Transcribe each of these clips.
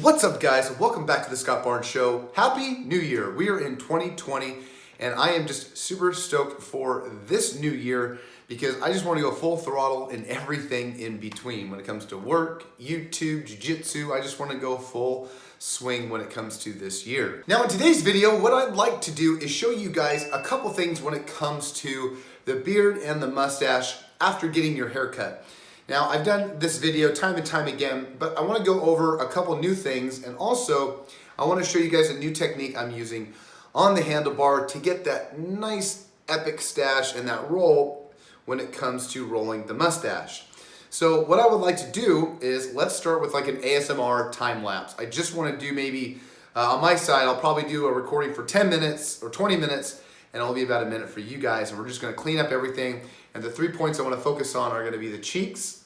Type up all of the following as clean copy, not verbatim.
What's up, guys? Welcome back to the Scott Barnes Show. Happy New Year. We are in 2020 and I am just super stoked for this new year because I just want to go full throttle in everything in between. When it comes to work, YouTube, jiu-jitsu, I just want to go full swing when it comes to this year. Now in today's video, what I'd like to do is show you guys a couple things when it comes to the beard and the mustache after getting your hair cut. Now, I've done this video time and time again, but I want to go over a couple new things, and also I want to show you guys a new technique I'm using on the handlebar to get that nice epic stash and that roll when it comes to rolling the mustache. So what I would like to do is let's start with like an ASMR time lapse. I just want to do maybe, on my side, I'll probably do a recording for 10 minutes or 20 minutes, and it'll be about a minute for you guys, and we're just going to clean up everything. And the 3 points I want to focus on are going to be the cheeks,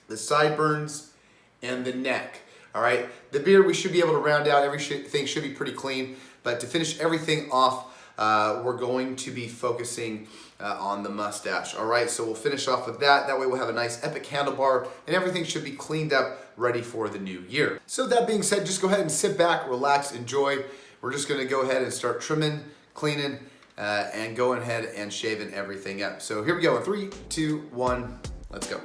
the sideburns, and the neck. All right, the beard we should be able to round out. Everything should be pretty clean. But to finish everything off, we're going to be focusing on the mustache. All right, so we'll finish off with that. That way we'll have a nice epic handlebar, and everything should be cleaned up, ready for the new year. So that being said, just go ahead and sit back, relax, enjoy. We're just going to go ahead and start trimming, cleaning, and going ahead and shaving everything up. So here we go in 3, 2, 1, let's go.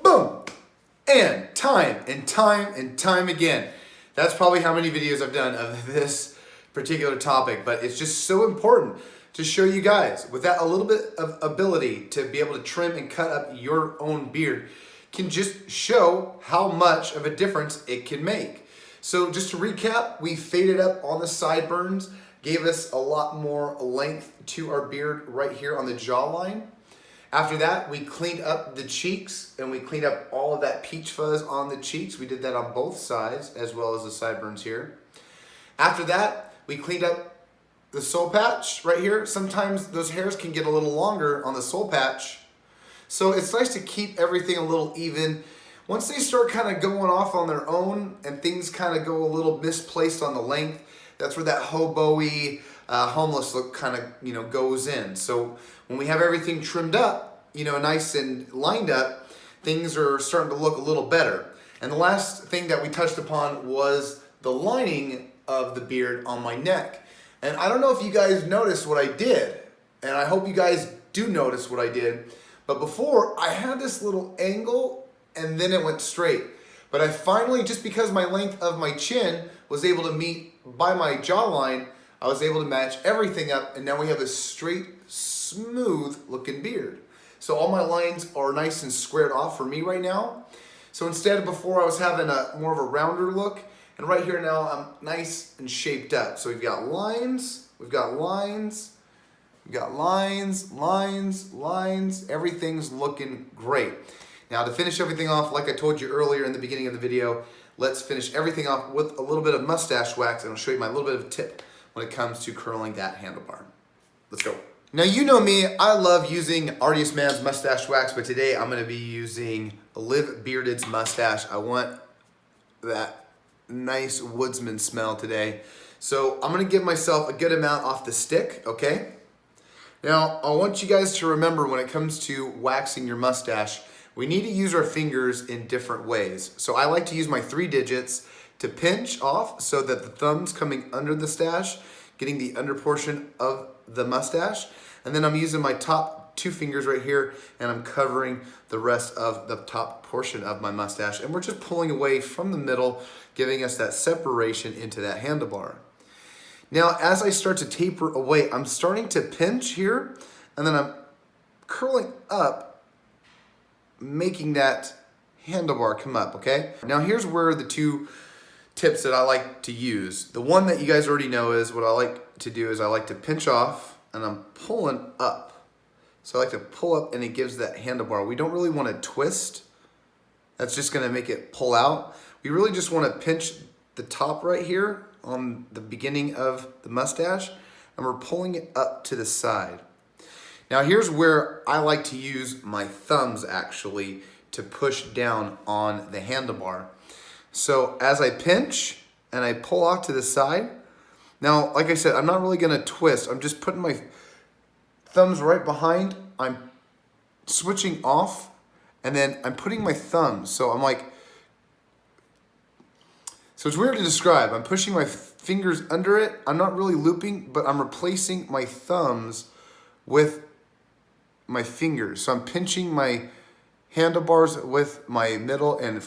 Boom! And time and time and time again. That's probably how many videos I've done of this particular topic, but it's just so important to show you guys with that a little bit of ability to be able to trim and cut up your own beard can just show how much of a difference it can make. So just to recap, we faded up on the sideburns, gave us a lot more length to our beard right here on the jawline. After that, we cleaned up the cheeks and we cleaned up all of that peach fuzz on the cheeks. We did that on both sides as well as the sideburns here. After that, we cleaned up the soul patch right here. Sometimes those hairs can get a little longer on the soul patch. So it's nice to keep everything a little even. Once they start kind of going off on their own and things kind of go a little misplaced on the length, that's where that hobo-y, homeless look kind of, goes in. So when we have everything trimmed up, nice and lined up, things are starting to look a little better. And the last thing that we touched upon was the lining of the beard on my neck. And I don't know if you guys noticed what I did, and I hope you guys do notice what I did, but before I had this little angle and then it went straight. But I finally, just because my length of my chin was able to meet by my jawline, I was able to match everything up, and now we have a straight, smooth looking beard. So all my lines are nice and squared off for me right now. So instead of before I was having a more of a rounder look, and right here now I'm nice and shaped up. So we've got lines, we've got lines, we've got lines, lines, lines. Everything's looking great. Now to finish everything off, like I told you earlier in the beginning of the video, let's finish everything off with a little bit of mustache wax, and I'll show you my little bit of tip when it comes to curling that handlebar. Let's go. Now you know me, I love using Artist Man's mustache wax, but today I'm gonna be using Live Bearded's mustache. I want that nice woodsman smell today. So I'm gonna give myself a good amount off the stick, okay? Now I want you guys to remember when it comes to waxing your mustache, we need to use our fingers in different ways. So I like to use my 3 digits to pinch off so that the thumb's coming under the stash, getting the under portion of the mustache. And then I'm using my top 2 fingers right here and I'm covering the rest of the top portion of my mustache. And we're just pulling away from the middle, giving us that separation into that handlebar. Now, as I start to taper away, I'm starting to pinch here and then I'm curling up, making that handlebar come up, okay? Now here's where the 2 tips that I like to use. The one that you guys already know is what I like to do is I like to pinch off and I'm pulling up. So I like to pull up and it gives that handlebar. We don't really want to twist. That's just gonna make it pull out. We really just want to pinch the top right here on the beginning of the mustache, and we're pulling it up to the side. Now here's where I like to use my thumbs actually to push down on the handlebar. So as I pinch and I pull off to the side, now like I said, I'm not really gonna twist. I'm just putting my thumbs right behind. I'm switching off, and then I'm putting my thumbs. So I'm like, so it's weird to describe. I'm pushing my fingers under it. I'm not really looping, but I'm replacing my thumbs with my fingers. So I'm pinching my handlebars with my middle and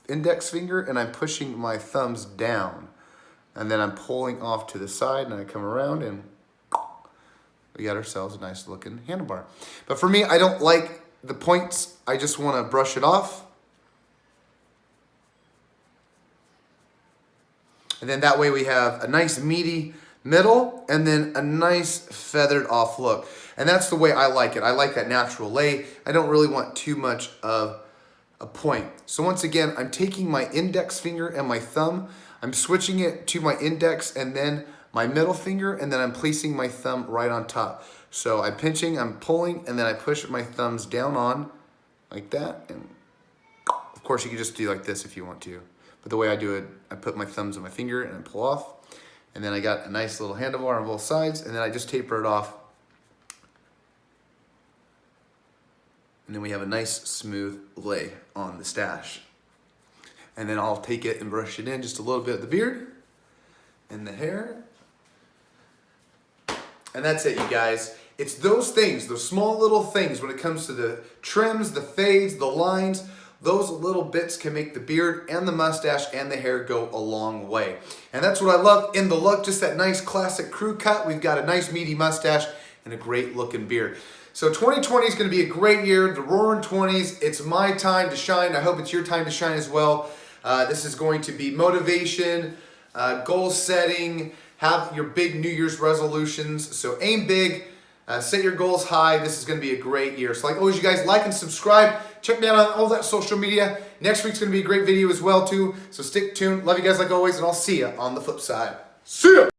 index finger, and I'm pushing my thumbs down. And then I'm pulling off to the side, and I come around, and we got ourselves a nice looking handlebar. But for me, I don't like the points. I just want to brush it off. And then that way we have a nice meaty middle and then a nice feathered off look. And that's the way I like it. I like that natural lay. I don't really want too much of a point. So once again, I'm taking my index finger and my thumb, I'm switching it to my index and then my middle finger, and then I'm placing my thumb right on top. So I'm pinching, I'm pulling, and then I push my thumbs down on like that. And of course you can just do like this if you want to. But the way I do it, I put my thumbs on my finger and I pull off. And then I got a nice little handlebar on both sides, and then I just taper it off. And then we have a nice smooth lay on the stash. And then I'll take it and brush it in just a little bit of the beard and the hair. And that's it, you guys. It's those things, those small little things when it comes to the trims, the fades, the lines. Those little bits can make the beard and the mustache and the hair go a long way. And that's what I love in the look, just that nice classic crew cut. We've got a nice meaty mustache and a great looking beard. So 2020 is gonna be a great year, the roaring 20s. It's my time to shine. I hope it's your time to shine as well. This is going to be motivation, goal setting, have your big New Year's resolutions. So aim big, set your goals high. This is gonna be a great year. So like always, you guys like and subscribe. Check me out on all that social media. Next week's gonna be a great video as well too. So stick tuned. Love you guys like always, and I'll see you on the flip side. See ya!